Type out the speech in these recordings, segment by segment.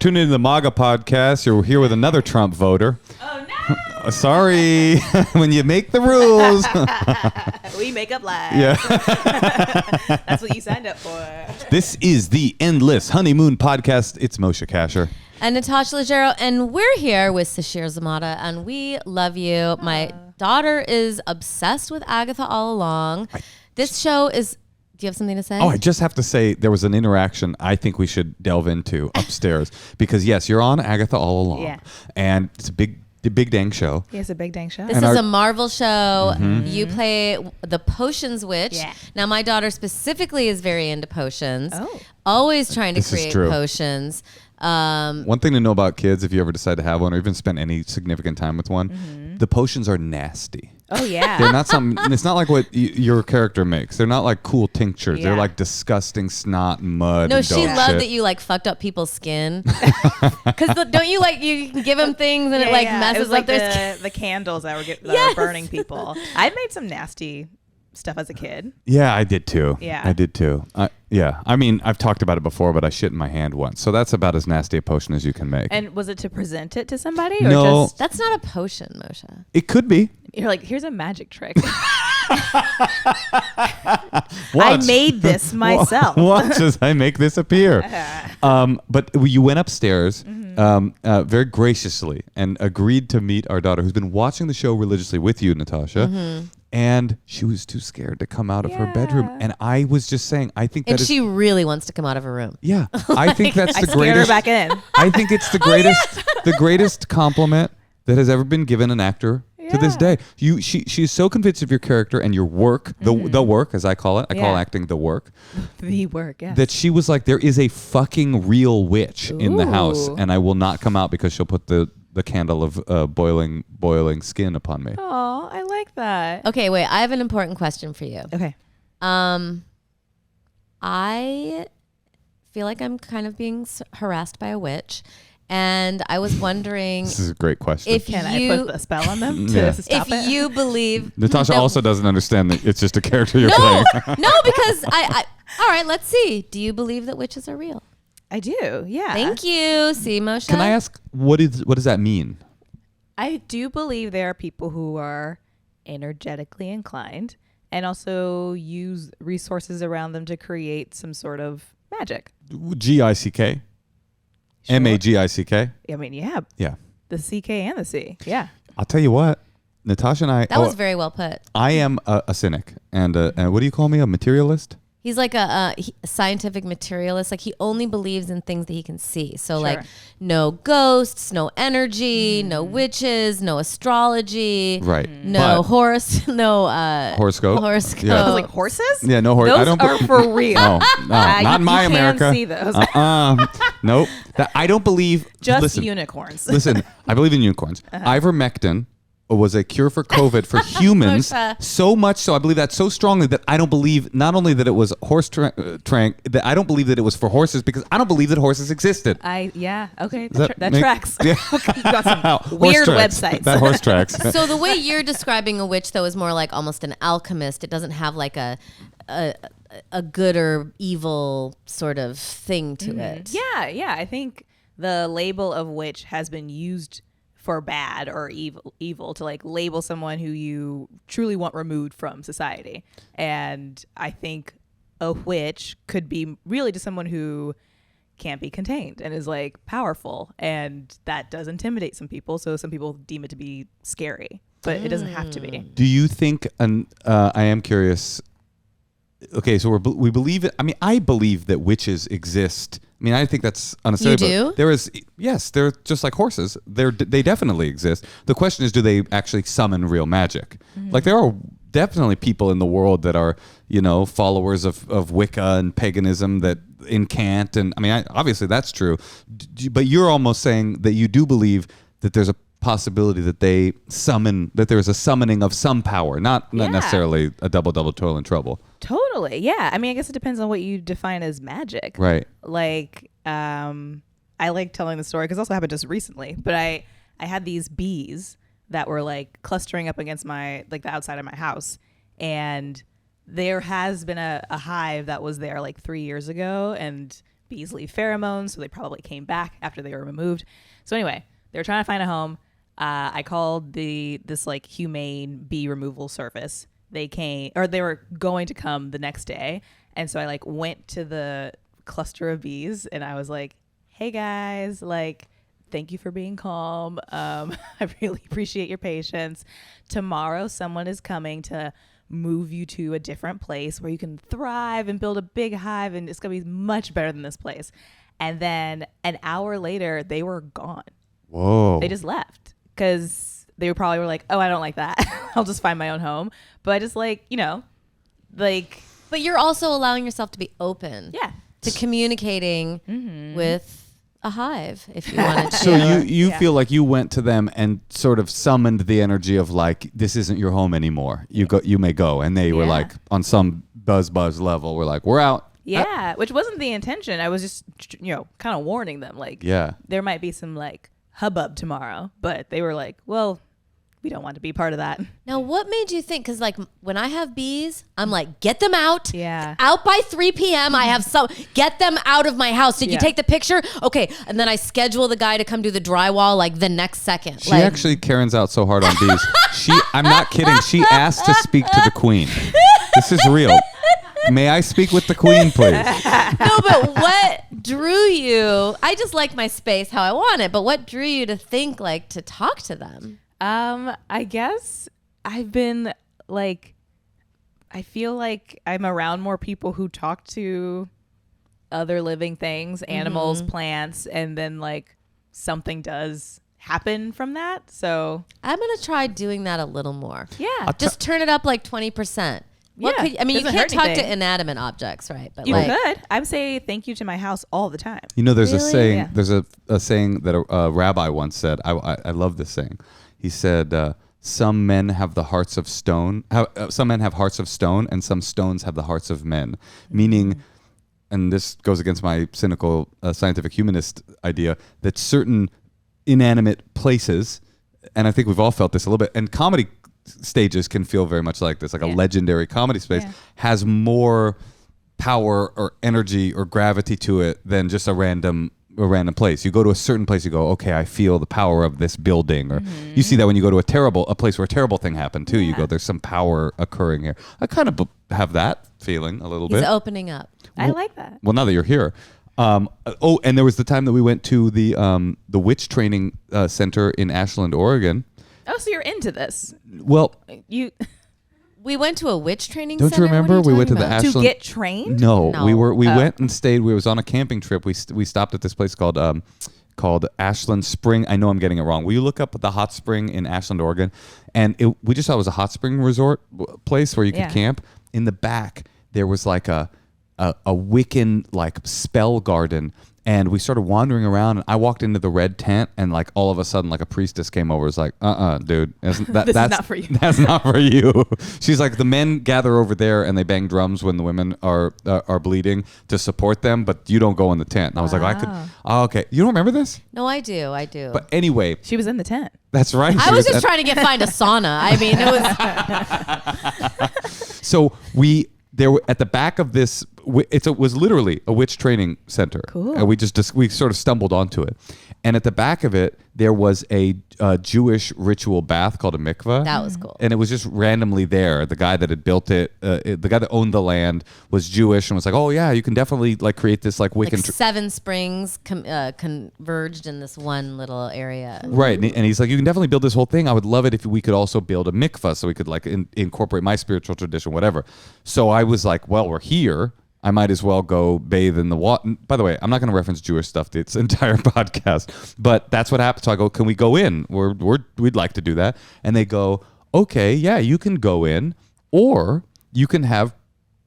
tuning into the MAGA podcast. You're here with another Trump voter. Oh, no. Sorry. When you make the rules. We make up lies. Yeah. That's what you signed up for. This is the Endless Honeymoon Podcast. It's Moshe Kasher. And Natasha Leggero, and we're here with Sasheer Zamata, and we love you. My daughter is obsessed with Agatha all along. This show is... Do you have something to say? Oh, I just have to say there was an interaction I think we should delve into upstairs because, yes, you're on Agatha all along. Yeah. And it's a big dang show. Yeah, it's a big dang show. This is a Marvel show. Mm-hmm. You play the Potions Witch. Yeah. Now, my daughter specifically is very into potions. Oh. Always trying to This is create true. potions. One thing to know about kids, if you ever decide to have one or even spend any significant time with one, the potions are nasty. Oh, yeah. They're not something. It's not like what your character makes. They're not like cool tinctures. Yeah. They're like disgusting snot and mud. No, and she dog loved shit. that you like fucked up people's skin. Because don't you like you can give them things and it like messes it was up like their skin? the candles that were Yes. burning people. I made some nasty stuff as a kid. Yeah, I did too. Yeah. I did too. Yeah. I mean, I've talked about it before, but I shit in my hand once. So that's about as nasty a potion as you can make. And was it to present it to somebody? Or No. just That's not a potion, Moshe. It could be. you're like, here's a magic trick. I Watch. made this myself. Watch as I make this appear. But you went upstairs very graciously and agreed to meet our daughter, who's been watching the show religiously with you, Natasha. And she was too scared to come out of her bedroom. Yeah. And I was just saying, I think that And is... she really wants to come out of her room. Yeah, I think that's I the scared greatest... her back in. I think it's the greatest, the greatest compliment that has ever been given an actor to this Yeah. day. She is so convinced of your character and your work, the work as I call it. I call Yeah. acting the work. The work, yes. That she was like, there is a fucking real witch in the house, Ooh. and I will not come out because she'll put the candle of boiling skin upon me. Oh, I like that. Okay, wait. I have an important question for you. Okay. I feel like I'm kind of being harassed by a witch, and I was wondering This is a great question. if Can I you put a spell on them Yeah. to stop if it? you believe Natasha No. also doesn't understand that it's just a character you're No, playing. no, because I all right. Let's see. Do you believe that witches are real? I do, yeah. Thank you. See, Moshe. Can I ask what does that mean? I do believe there are people who are energetically inclined and also use resources around them to create some sort of magic. Gick, Sure. Magick. I mean, yeah, Yeah, the CK and the C. Yeah. I'll tell you what, Natasha and I. That was very well put. I am a cynic, and what do you call me? A materialist? He's like a scientific materialist. Like he only believes in things that he can see. So like no ghosts, no energy, no witches, no astrology, Right. no But- horoscope. I Yeah. was like, horses? Yeah, no horse. Those I don't are for real. No, not in my you America. Can see those. Nope. I don't believe. Just listen, unicorns. listen, I believe in unicorns. Ivermectin was a cure for COVID for humans. So much so, I believe that so strongly that I don't believe not only that it was that I don't believe that it was for horses because I don't believe that horses existed. Okay, that that make- tracks. Yeah. You got some Horse weird tracks. websites. That horse tracks. So the way you're describing a witch, though, is more like almost an alchemist. It doesn't have like a good or evil sort of thing to it. Yeah. I think the label of witch has been used for bad or evil to like label someone who you truly want removed from society. And I think a witch could be really just someone who can't be contained and is like powerful, and that does intimidate some people. So some people deem it to be scary, but it doesn't have to be. Do you think? I am curious. Okay, so we believe it. I mean, I believe that witches exist. I mean, I think that's unnecessary. You do? But there is, yes, they're just like horses. They definitely exist. The question is, do they actually summon real magic? Like there are definitely people in the world that are, followers of Wicca and paganism that incant. And I mean, obviously that's true. But you're almost saying that you do believe that there's a possibility that that there is a summoning of some power, not necessarily a double toil and trouble. Totally. Yeah. I mean, I guess it depends on what you define as magic. Right. Like, I like telling the story because it also happened just recently, but I had these bees that were like clustering up against the outside of my house. And there has been a hive that was there like 3 years ago, and bees leave pheromones, so they probably came back after they were removed. So anyway, they were trying to find a home. I called this like humane bee removal service. They came, or they were going to come the next day. And so I like went to the cluster of bees and I was like, hey guys, like, thank you for being calm. I really appreciate your patience. Tomorrow, someone is coming to move you to a different place where you can thrive and build a big hive, and it's going to be much better than this place. And then an hour later, they were gone. Whoa. They just left because they probably were like, oh, I don't like that. I'll just find my own home. But just like, you know, like. But you're also allowing yourself to be open. Yeah. To communicating with a hive if you wanted to. So you feel like you went to them and sort of summoned the energy of like, this isn't your home anymore. You may go. And they were like on some buzz level, we're like, we're out. Yeah, which wasn't the intention. I was just, you know, kind of warning them like, there might be some like hubbub tomorrow, but they were like, well, we don't want to be part of that. Now, what made you think? Because like when I have bees, I'm like, get them out. Yeah. Out by 3 p.m. I have get them out of my house. Did you take the picture? Okay. And then I schedule the guy to come do the drywall like the next second. She actually Karen's out so hard on bees. I'm not kidding. She asked to speak to the queen. This is real. May I speak with the queen, please? No, but what drew you? I just like my space how I want it. But what drew you to think like to talk to them? I guess I've been like, I feel like I'm around more people who talk to other living things, animals, plants, and then like something does happen from that. So I'm going to try doing that a little more. Yeah. Just turn it up like 20%. You can't talk to inanimate objects, right? But you could. I'm saying thank you to my house all the time. You know, there's a saying. Yeah. There's a saying that a rabbi once said. I love this saying. He said, "Some men have the hearts of stone. Some men have hearts of stone, and some stones have the hearts of men." Meaning, and this goes against my cynical scientific humanist idea that certain inanimate places, and I think we've all felt this a little bit, and comedy stages can feel very much like this, like a legendary comedy space has more power or energy or gravity to it than just a random place. You go to a certain place, you go, okay, I feel the power of this building. Or you see that when you go to a place where a terrible thing happened too. You go, there's some power occurring here. I kind of have that feeling a little bit. He's opening up. I like that. Well, now that you're here. And there was the time that we went to the witch training center in Ashland, Oregon. Oh, so you're into this? Well, we went to a witch training don't center? you remember? We went to the Ashland to get trained? No. We went and stayed. We was on a camping trip. We stopped at this place called Ashland Spring. I know I'm getting it wrong. Will you look up the hot spring in Ashland, Oregon? And we just thought it was a hot spring resort place where you could camp. In the back, there was like a Wiccan like spell garden. And we started wandering around, and I walked into the red tent, and like all of a sudden, like a priestess came over. Was like, dude, this is not for you. That's not for you. She's like, the men gather over there, and they bang drums when the women are bleeding to support them, but you don't go in the tent. And I was like, I could. Oh, okay, you don't remember this? No, I do. But anyway, she was in the tent. That's right. I was just trying to find a sauna. I mean, it was. So there were at the back of this. It was literally a witch training center. Cool. And we sort of stumbled onto it. And at the back of it, there was a Jewish ritual bath called a mikveh. That was cool. And it was just randomly there. The guy that had built it, the guy that owned the land was Jewish and was like, oh, yeah, you can definitely like create this like Wiccan. Like 7 springs converged in this one little area. Right. And he's like, you can definitely build this whole thing. I would love it if we could also build a mikveh so we could like incorporate my spiritual tradition, whatever. So I was like, well, we're here. I might as well go bathe in the water. By the way, I'm not going to reference Jewish stuff to its entire podcast, but that's what happened. So I go, can we go in? We'd like to do that. And they go, okay, yeah, you can go in, or you can have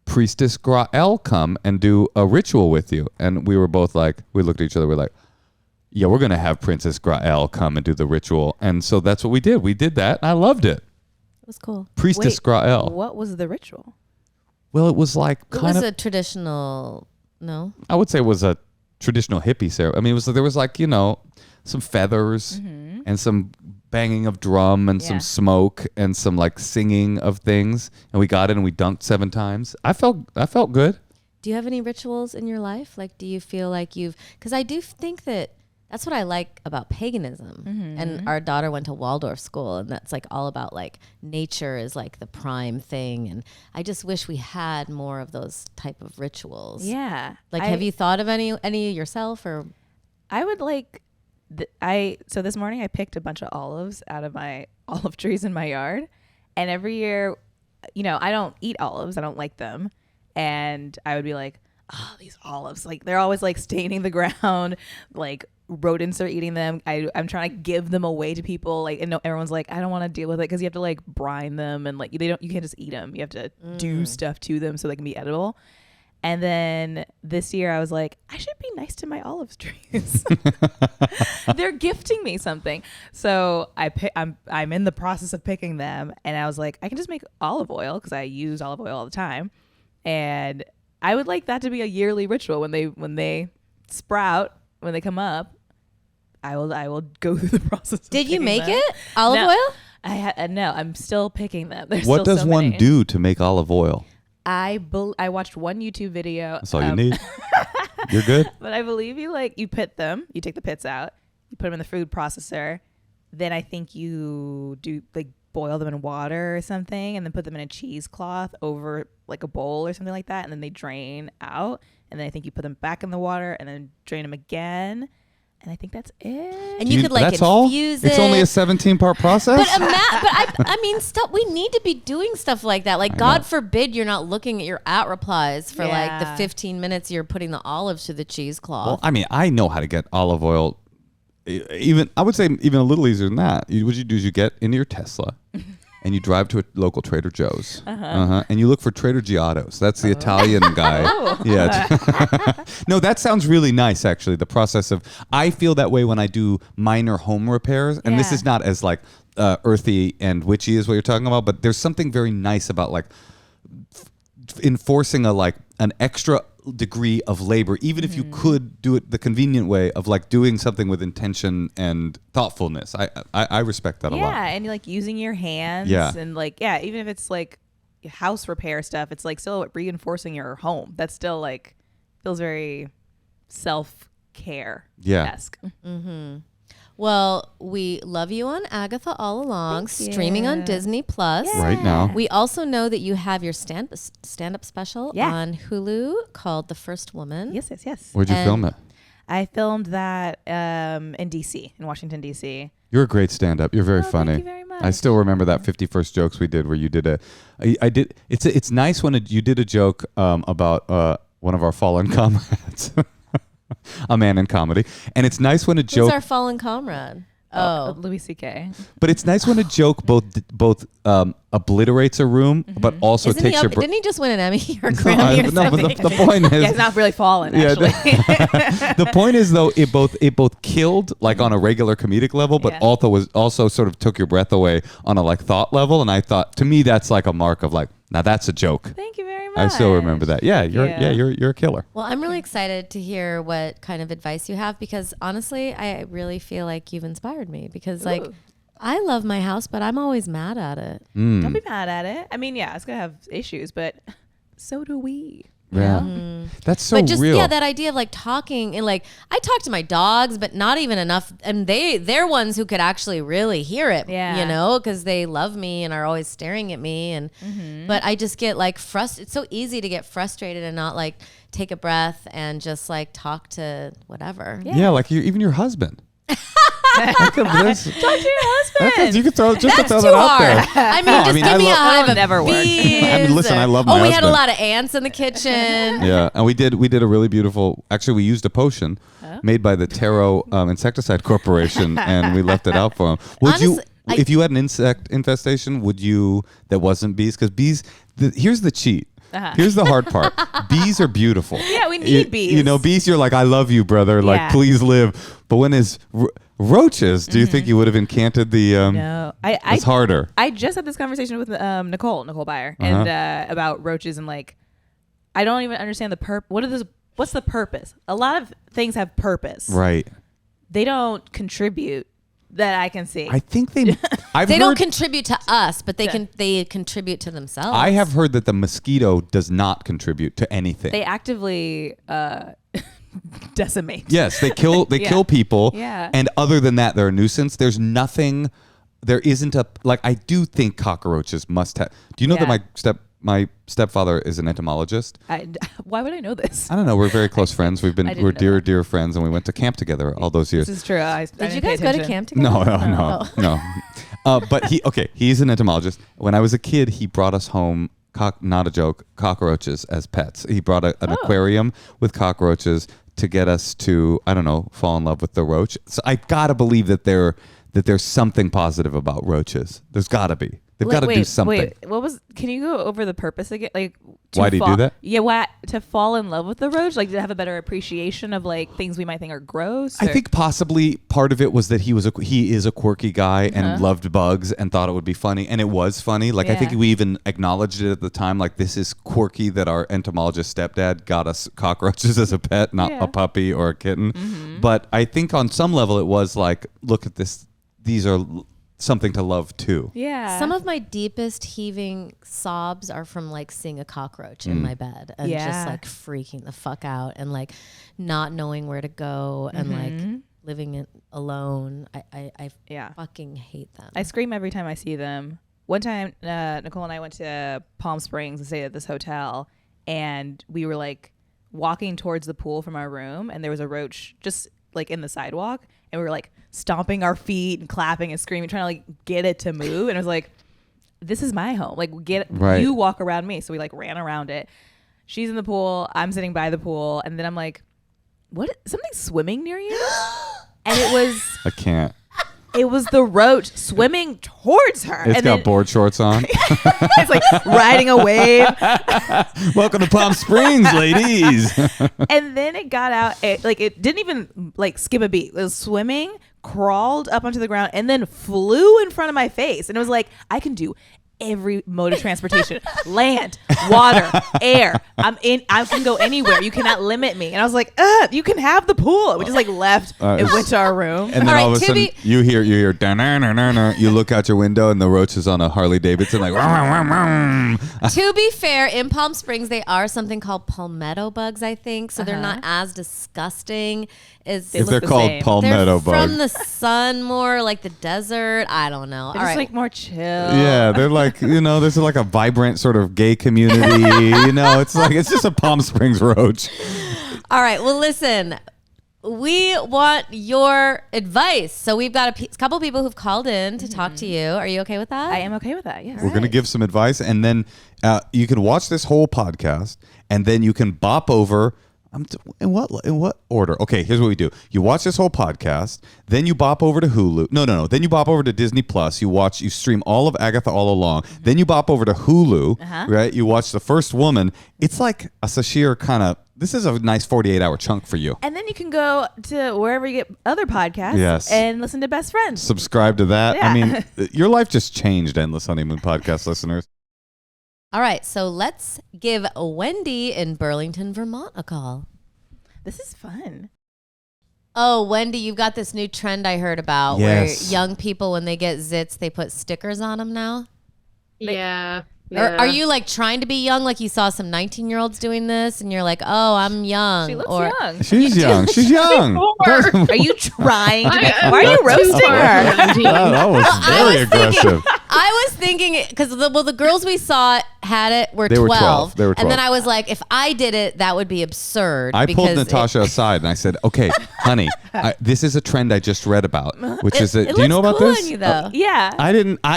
Priestess Grael come and do a ritual with you. And we were both like, we looked at each other, we're like, yeah, we're going to have Princess Grael come and do the ritual. And so that's what we did. We did that, and I loved it. It was cool. Priestess Grael. What was the ritual? Well, it was like kind of a traditional, no? I would say it was a traditional hippie ceremony. I mean, there was like, some feathers and some banging of drum and some smoke and some like singing of things. And we got in and we dunked 7 times. I felt good. Do you have any rituals in your life? Like, do you feel like because I do think that's what I like about paganism. And our daughter went to Waldorf school, and that's like all about like nature is like the prime thing. And I just wish we had more of those type of rituals. Yeah. Like, have you thought of any yourself? Or I would like, so this morning I picked a bunch of olives out of my olive trees in my yard. And every year, I don't eat olives. I don't like them. And I would be like, oh, these olives, like they're always like staining the ground, like rodents are eating them. I'm trying to give them away to people, like, and everyone's like, I don't want to deal with it because you have to like brine them and like you can't just eat them. You have to do stuff to them so they can be edible. And then this year I was like, I should be nice to my olive trees. They're gifting me something. So I'm in the process of picking them, and I was like, I can just make olive oil because I use olive oil all the time. And I would like that to be a yearly ritual when they sprout, when they come up. I will go through the process. Did you make them. it olive oil? No, I'm still picking them. There's What still does so one many. do to make olive oil? I watched one YouTube video. That's all you need. You're good. But I believe you pit them. You take the pits out. You put them in the food processor. Then I think you do like boil them in water or something, and then put them in a cheesecloth over like a bowl or something like that, and then they drain out. And then I think you put them back in the water and then drain them again. And I think that's it. And you could like that's all? infuse it. It's only a 17-part process? But I mean, stuff. We need to be doing stuff like that. Like, God forbid you're not looking at your @replies for like the 15 minutes you're putting the olives to the cheesecloth. Well, I mean, I know how to get olive oil. I would say even a little easier than that. What you do is you get into your Tesla and you drive to a local Trader Joe's. And you look for Trader Giotto's. That's the Italian guy. Yeah. No, that sounds really nice, actually. The process of, I feel that way when I do minor home repairs. And this is not as like earthy and witchy as what you're talking about, but there's something very nice about like enforcing an extra degree of labor, even if you could do it the convenient way of like doing something with intention and thoughtfulness. I respect that a lot. Yeah, and you like using your hands and like, even if it's like house repair stuff, it's like still reinforcing your home. That's still like feels very self-care-esque. Well, we love you on Agatha All Along, streaming on Disney Plus right now. We also know that you have your stand-up special on Hulu called The First Woman. Yes. Where'd you film it? I filmed that in D.C., in Washington, D.C. You're a great stand-up. You're very funny. Thank you very much. I still remember that 51st jokes we did where you did it's nice when you did a joke about one of our fallen comrades. A man in comedy. And it's nice when a joke... Who's our fallen comrade? Louis C.K. But it's nice when a joke both obliterates a room, but also takes your... Didn't he just win an Emmy or Grammy or something? But the point is... Yeah, it's not really fallen, actually. The point is, though, it both killed, like, on a regular comedic level, but also sort of took your breath away on a, like, thought level. And I thought, to me, that's like a mark of, like, now that's a joke. Thank you very much. I still remember that. You're a killer. Well, I'm really excited to hear what kind of advice you have, because honestly, I really feel like you've inspired me, because like I love my house, but I'm always mad at it. Don't be mad at it. I mean, it's going to have issues, but so do we. Yeah. That's so but just, real. Yeah, that idea of like talking, and like I talk to my dogs, but not even enough. And they're ones who could actually really hear it, you know, because they love me and are always staring at me. And but I just get like frustrated. It's so easy to get frustrated and not like take a breath and just like talk to whatever. Yeah, like even your husband. Talk to your husband. You could throw That's that too out there. hard. I mean, just give me a hive of never work. bees. I mean, listen, I love my we had a husband. lot of ants in the kitchen. Yeah, and we did a really beautiful. Actually, we used a potion made by the Taro Insecticide Corporation, and we left it out for him. If you had an insect infestation, that wasn't bees? Because bees. Here's the cheat. Here's the hard part. Bees are beautiful. Yeah, we need bees. You know, bees, you're like, I love you, brother. Like, please live. But when it's roaches, do you think you would have encanted the... No. It's harder. I just had this conversation with Nicole Byer, and about roaches, and like, I don't even understand the what's the purpose? A lot of things have purpose. Right. They don't contribute. that I can see. I think they. They don't contribute to us, but they contribute to themselves. I have heard that the mosquito does not contribute to anything. They actively decimate. Yes, they kill people. Yeah. And other than that, they're a nuisance. There's nothing. There isn't a like. I do think cockroaches must have. Do you know that my stepfather is an entomologist? Why would I know this? I don't know. We're very close friends. We're dear friends, and we went to camp together all those years. This is true. Did you guys go to camp together? No. But he's an entomologist. When I was a kid, he brought us home. Not a joke. Cockroaches as pets. He brought an aquarium with cockroaches to get us to, I don't know, fall in love with the roach. So I gotta believe that there's something positive about roaches. There's gotta be. They've got to do something. Wait, can you go over the purpose again? Like, why do you do that? Yeah, why to fall in love with the roach? Like, to have a better appreciation of like things we might think are gross. I think possibly part of it was that he is a quirky guy and loved bugs and thought it would be funny, and it was funny. Like, I think we even acknowledged it at the time. Like, this is quirky that our entomologist stepdad got us cockroaches as a pet, not a puppy or a kitten. Mm-hmm. But I think on some level it was like, look at this. These are something to love too. Yeah. Some of my deepest heaving sobs are from like seeing a cockroach in my bed and just like freaking the fuck out and like not knowing where to go and like living it alone. I fucking hate them. I scream every time I see them. One time, Nicole and I went to Palm Springs and stayed at this hotel, and we were like walking towards the pool from our room, and there was a roach just like in the sidewalk, and we were like stomping our feet and clapping and screaming, trying to like get it to move. And it was like, this is my home. Like, you walk around me. So we like ran around it. She's in the pool. I'm sitting by the pool. And then I'm like, what? Something's swimming near you? And it was... I can't. It was the roach swimming towards her. It's got board shorts on. It's like riding a wave. Welcome to Palm Springs, ladies. And then it got out. It didn't even like skip a beat. It was swimming, crawled up onto the ground, and then flew in front of my face. And it was like, I can do every mode of transportation: land, water, air. I can go anywhere. You cannot limit me. And I was like, you can have the pool. We just like left and went to our room. And then all of a sudden you hear you look out your window and the roach is on a Harley Davidson like To be fair, in Palm Springs they are something called palmetto bugs, I think. So they're not as disgusting as they're called palmetto bugs. From the sun, more like the desert. I don't know. They're just like more chill. Yeah, they're like, there's like a vibrant sort of gay community. It's just a Palm Springs roach. All right. Well, listen, we want your advice. So we've got a couple people who've called in to talk to you. Are you okay with that? I am okay with that. Yes. We're going to give some advice, and then you can watch this whole podcast, and then you can bop over. In what order? Okay, here's what we do. You watch this whole podcast, then you bop over to Hulu. No. Then you bop over to Disney Plus. You stream all of Agatha All Along. Then you bop over to Hulu, right? You watch The First Woman. It's like a Sasheer kind of. This is a nice 48-hour chunk for you. And then you can go to wherever you get other podcasts and listen to Best Friends. Subscribe to that. Yeah. I mean, your life just changed, Endless Honeymoon Podcast listeners. All right, so let's give Wendy in Burlington, Vermont a call. This is fun. Oh, Wendy, you've got this new trend I heard about where young people, when they get zits, they put stickers on them now. Yeah. Are you like trying to be young, like you saw some 19-year-olds doing this and you're like, oh, I'm young? She looks young. She's young. She's young. Are you trying to be? Why are you roasting her? That was very aggressive. I was thinking, because the girls we saw had it were 12. They were 12. And then I was like, if I did it, that would be absurd. I pulled Natasha aside and I said, okay, honey, this is a trend I just read about, which is that, do you know about cool this? On you, though. Yeah.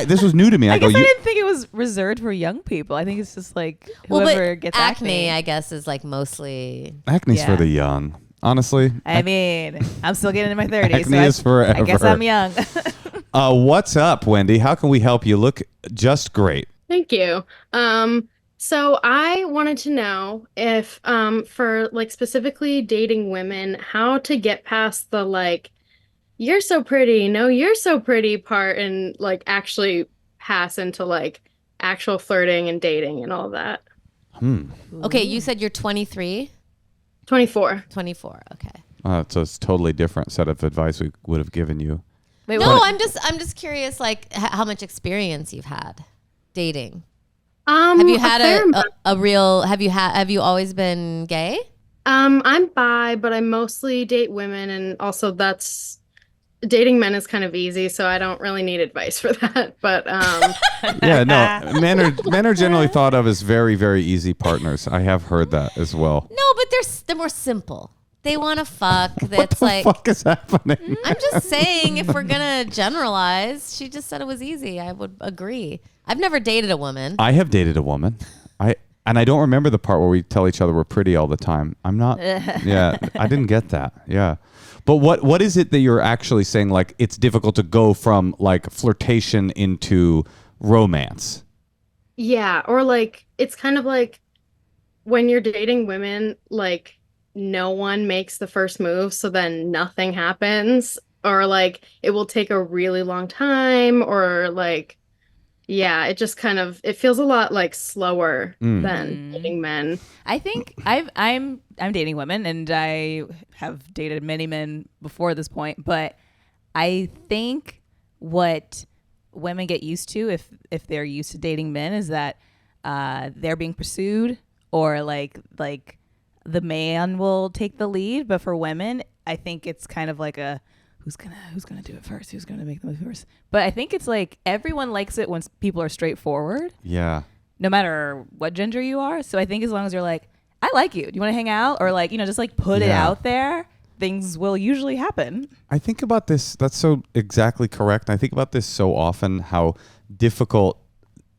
This was new to me. I didn't think it was reserved for young people. I think it's just like whoever gets acne. I guess, is like mostly. Acne's for the young. Honestly. I mean, I'm still getting in my 30s. Acne is forever. I guess I'm young. What's up, Wendy? How can we help you? Look just great. Thank you. So I wanted to know if, for like specifically dating women, how to get past the like, you're so pretty, no, you're so pretty part and like actually pass into like actual flirting and dating and all that. Okay, you said you're 23? 24. 24, okay. So it's a totally different set of advice we would have given you. Wait, No, what? I'm just curious, like how much experience you've had dating. Have Have you had a real? Have you always been gay? I'm bi, but I mostly date women, and also that's dating men is kind of easy, so I don't really need advice for that. But Yeah, no, men are generally thought of as very, very easy partners. I have heard that as well. No, but they're more simple. They want to fuck. What That's the like. fuck is happening? I'm just saying, if we're gonna generalize, she just said it was easy. I would agree. I've never dated a woman. I have dated a woman. I don't remember the part where we tell each other we're pretty all the time. I'm not. Yeah, I didn't get that. Yeah. But what is it that you're actually saying? Like, it's difficult to go from like flirtation into romance. yeah, or like it's kind of like when you're dating women, like no one makes the first move, so then nothing happens, or like it will take a really long time, or like yeah, it just kind of it feels a lot like slower than dating men. I think I'm dating women, and I have dated many men before this point, but I think what women get used to if they're used to dating men is that they're being pursued, or like the man will take the lead. But for women, I think it's kind of like a who's gonna do it first, who's gonna make the move first. But I think it's like everyone likes it when people are straightforward, Yeah. no matter what gender you are. So I think as long as you're like, I like you, do you want to hang out, or like, just like put it out there, things will usually happen. I think about this. That's so exactly correct. I think about this so often, how difficult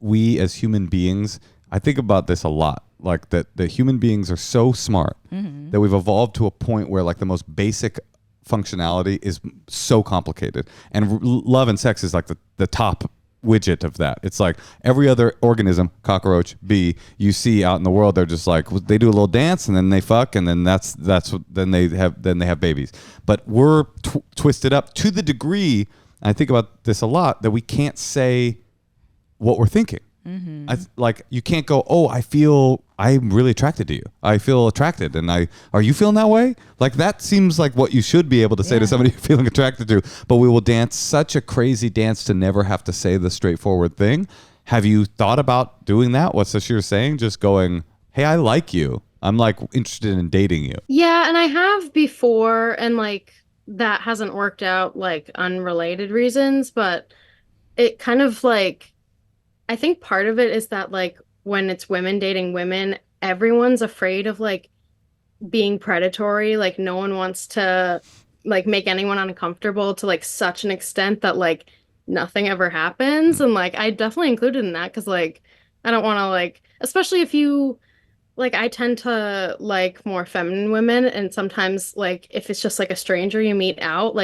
we as human beings, I think about this a lot. Like that human beings are so smart that we've evolved to a point where like the most basic functionality is so complicated. And love and sex is like the top widget of that. It's like every other organism, cockroach, bee, you see out in the world, they're just like, they do a little dance and then they fuck, and then that's what then they have babies. But we're twisted up to the degree, I think about this a lot, that we can't say what we're thinking. Like you can't go, oh, I'm really attracted to you. I feel attracted, and are you feeling that way? Like that seems like what you should be able to say to somebody you're feeling attracted to. But we will dance such a crazy dance to never have to say the straightforward thing. Have you thought about doing that? What Sasheer saying? Just going, hey, I like you. I'm like interested in dating you. Yeah, and I have before, and like that hasn't worked out, like unrelated reasons, but it kind of like I think part of it is that like when it's women dating women, everyone's afraid of like being predatory. Like no one wants to like make anyone uncomfortable to like such an extent that like nothing ever happens. And like I definitely included in that because like I don't want to like, especially if you like, I tend to like more feminine women, and sometimes like if it's just like a stranger you meet out,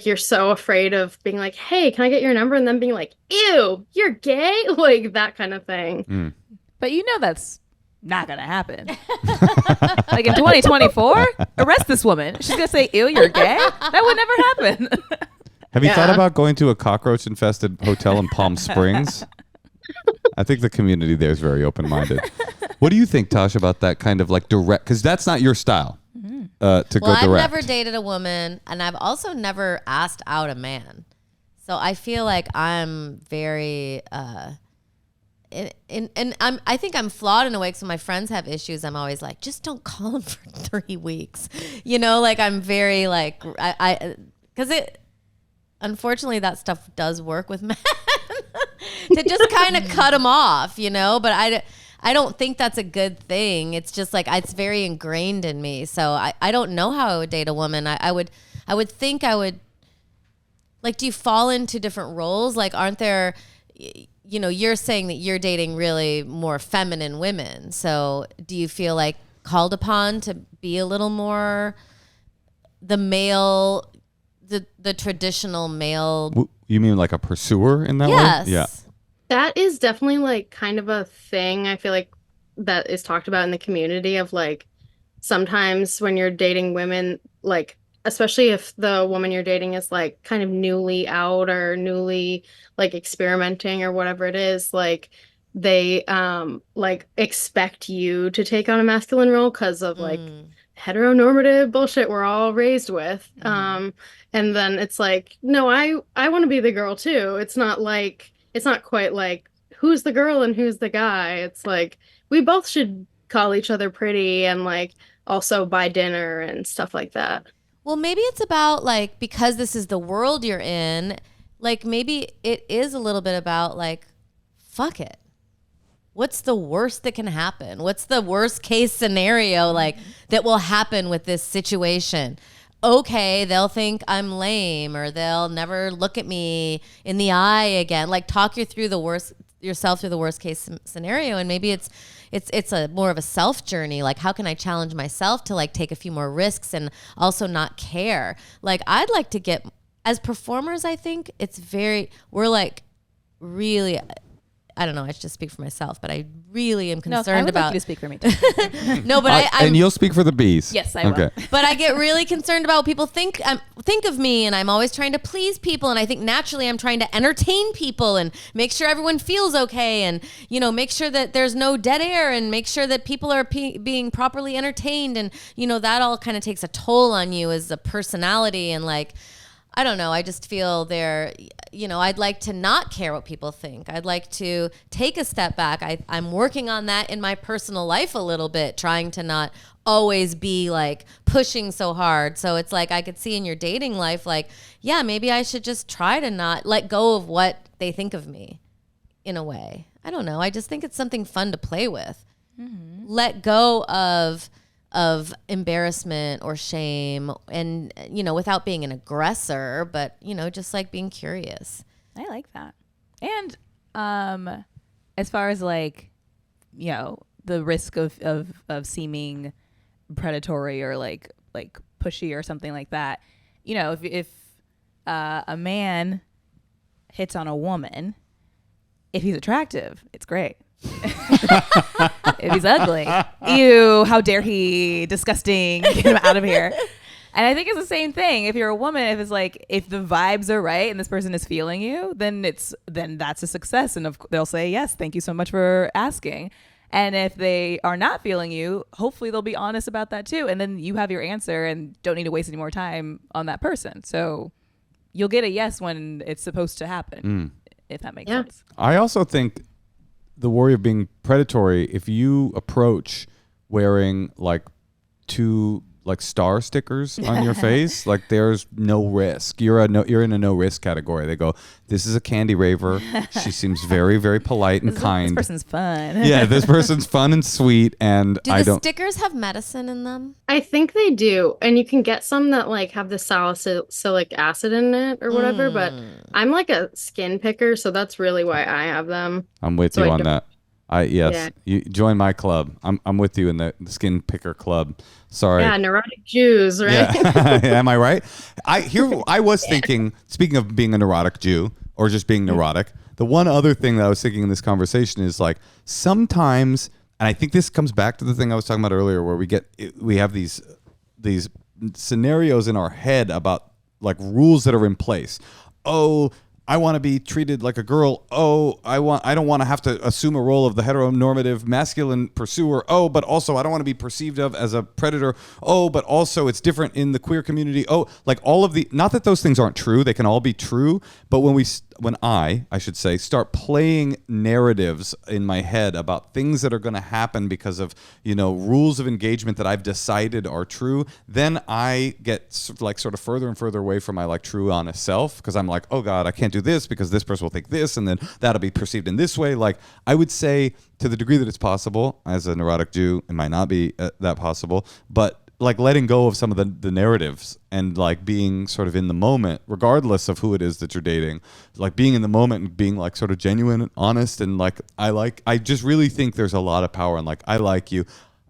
you're so afraid of being like, hey, can I get your number? And then being like, ew, you're gay? Like that kind of thing. But that's not going to happen. Like in 2024, arrest this woman. She's going to say, ew, you're gay? That would never happen. Have you thought about going to a cockroach-infested hotel in Palm Springs? I think the community there is very open-minded. What do you think, Tosh, about that kind of like direct? Because that's not your style. To go direct. I've never dated a woman, and I've also never asked out a man. So I feel like I'm very, I think I'm flawed in a way. So my friends have issues. I'm always like, just don't call him for 3 weeks. Like I'm very like, because unfortunately that stuff does work with men to just kind of cut them off, but I don't think that's a good thing. It's just like, it's very ingrained in me. So I don't know how I would date a woman. I would think I would, like, do you fall into different roles? Like, aren't there, you're saying that you're dating really more feminine women. So do you feel like called upon to be a little more the male, the traditional male? You mean like a pursuer in that Yes. way? Yeah. That is definitely like kind of a thing I feel like that is talked about in the community of like sometimes when you're dating women, like especially if the woman you're dating is like kind of newly out or newly like experimenting or whatever it is, like they like expect you to take on a masculine role because of like heteronormative bullshit we're all raised with. And then it's like, no, I want to be the girl too. It's not quite like who's the girl and who's the guy. It's like we both should call each other pretty and like also buy dinner and stuff like that. Well, maybe it's about like, because this is the world you're in, like maybe it is a little bit about like, fuck it. What's the worst that can happen? What's the worst case scenario like that will happen with this situation? Okay, they'll think I'm lame, or they'll never look at me in the eye again. Like talk yourself through the worst case scenario, and maybe it's a more of a self journey. Like how can I challenge myself to like take a few more risks and also not care? Like I'd like to get, as performers, I think we're like really, I don't know, I should just speak for myself, but I really am concerned I would about like you to speak for me too. No, but and you'll speak for the bees. Yes, I will. But I get really concerned about what people think of me, and I'm always trying to please people, and I think naturally I'm trying to entertain people and make sure everyone feels okay, and make sure that there's no dead air, and make sure that people are being properly entertained, and that all kind of takes a toll on you as a personality. And like, I don't know, I just feel I'd like to not care what people think. I'd like to take a step back. I'm working on that in my personal life a little bit, trying to not always be like pushing so hard. So it's like I could see in your dating life, like, yeah, maybe I should just try to not let go of what they think of me in a way. I don't know. I just think it's something fun to play with. Mm-hmm. Let go of embarrassment or shame, and without being an aggressor, but just like being curious. I like that. And as far as like the risk of seeming predatory or like pushy or something like that, if a man hits on a woman, if he's attractive, it's great. If he's ugly, ew, how dare he, disgusting, get him out of here. And I think it's the same thing. If you're a woman, if the vibes are right and this person is feeling you, then that's a success, and they'll say yes, thank you so much for asking. And if they are not feeling you, hopefully they'll be honest about that too, and then you have your answer and don't need to waste any more time on that person. So you'll get a yes when it's supposed to happen, if that makes sense. I also think the worry of being predatory, if you approach wearing like 2 like star stickers on your face, like there's no risk. You're in a no risk category. They go, this is a candy raver. She seems very, very polite and kind. This person's fun. Yeah, this person's fun and sweet. And do the stickers have medicine in them? I think they do, and you can get some that like have the salicylic acid in it or whatever. But I'm like a skin picker, so that's really why I have them. I'm with you on that. You join my club. I'm with you in the skin picker club. Sorry. Yeah, neurotic Jews, right? Yeah. Am I right? I was thinking, speaking of being a neurotic Jew or just being neurotic, the one other thing that I was thinking in this conversation is like sometimes, and I think this comes back to the thing I was talking about earlier, where we have these scenarios in our head about like rules that are in place. Oh, I want to be treated like a girl. Oh, I don't want to have to assume a role of the heteronormative masculine pursuer. Oh, but also I don't want to be perceived of as a predator. Oh, but also it's different in the queer community. Oh, like all of not that those things aren't true. They can all be true. But when I should say, start playing narratives in my head about things that are going to happen because of, rules of engagement that I've decided are true, then I get sort of further and further away from my like true honest self, because I'm like, oh God, I can't do this because this person will think this, and then that'll be perceived in this way. Like I would say, to the degree that it's possible, as a neurotic Jew, it might not be that possible, but like letting go of some of the narratives and like being sort of in the moment, regardless of who it is that you're dating, like being in the moment and being like sort of genuine and honest. And like, I just really think there's a lot of power in like, I like you,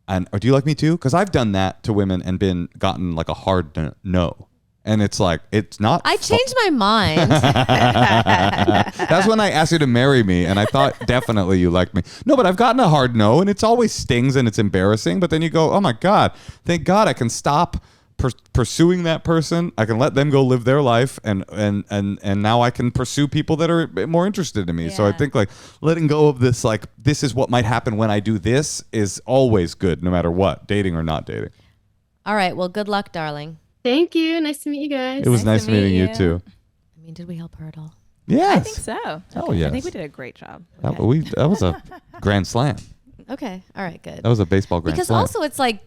or do you like me too? Because I've done that to women and gotten like a hard no. And it's like, it's not. I changed my mind. That's when I asked you to marry me, and I thought definitely you liked me. No, but I've gotten a hard no, and it's always stings and it's embarrassing. But then you go, oh my God, thank God I can stop pursuing that person. I can let them go live their life, and now I can pursue people that are more interested in me. Yeah. So I think like letting go of this, like this is what might happen when I do this, is always good, no matter what, dating or not dating. All right. Well, good luck, darling. Thank you. Nice to meet you guys. It was nice meeting you too. I mean, did we help her at all? Yes. I think so. Oh, yes. I think we did a great job. That was a grand slam. Okay. All right. Good. That was a baseball grand Because slam. also it's like,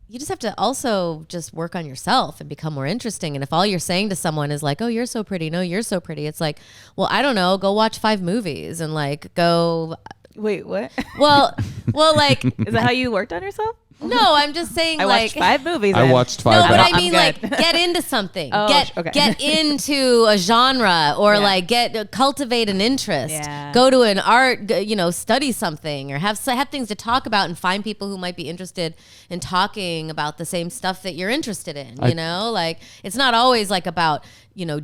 you just have to also just work on yourself and become more interesting. And if all you're saying to someone is like, oh, you're so pretty. No, you're so pretty. It's like, well, I don't know. Go watch 5 movies and like go. Wait, what? Well, like. Is that how you worked on yourself? No, I'm just saying I like. watched 5 movies. I watched 5. No, but I I'm mean, good. like, get into something. Oh, Get into a genre, or like cultivate an interest. Yeah. Go to an art, study something, or have things to talk about, and find people who might be interested in talking about the same stuff that you're interested in. Like it's not always like about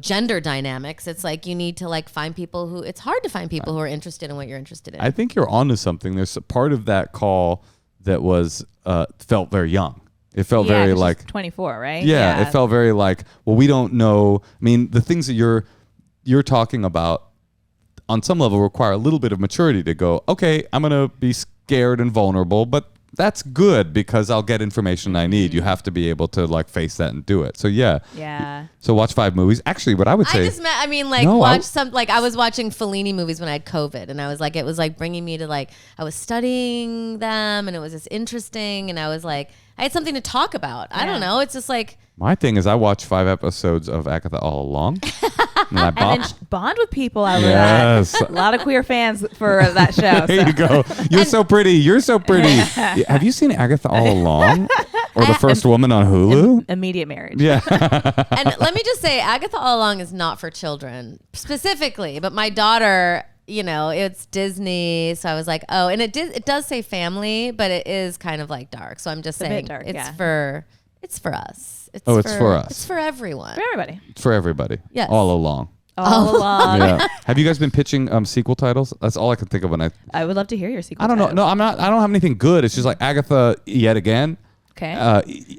gender dynamics. It's like you need to like find people who. It's hard to find people who are interested in what you're interested in. I think you're onto something. There's a part of that call that was felt very young. It felt very 'cause like she's 24, right? Yeah, it felt very like, well, we don't know. I mean, the things that you're talking about on some level require a little bit of maturity to go, okay, I'm going to be scared and vulnerable, but that's good because I'll get information I need. You have to be able to like face that and do it. So Yeah. So watch 5 movies. Actually, what I would say, I was watching Fellini movies when I had COVID, and I was like, it was like bringing me to like, I was studying them, and it was just interesting, and I was like, I had something to talk about. I don't know. It's just like. My thing is I watched 5 episodes of Agatha All Along. And I And then bond with people out of that. A lot of queer fans for that show. There you go. You're so pretty. You're so pretty. Have you seen Agatha All Along? Or The First Woman on Hulu? Immediate marriage. Yeah. And let me just say, Agatha All Along is not for children specifically, but my daughter, it's Disney, so I was like, oh, and it does say family, but it is kind of like dark. So I'm just saying, a bit dark, it's for us. It's for us. It's for everyone. For everybody. For everybody. Yes. All along. All along. Yeah. Have you guys been pitching sequel titles? That's all I can think of when I would love to hear your sequel. I don't know. No, I'm not. I don't have anything good. It's just like Agatha yet again. Okay.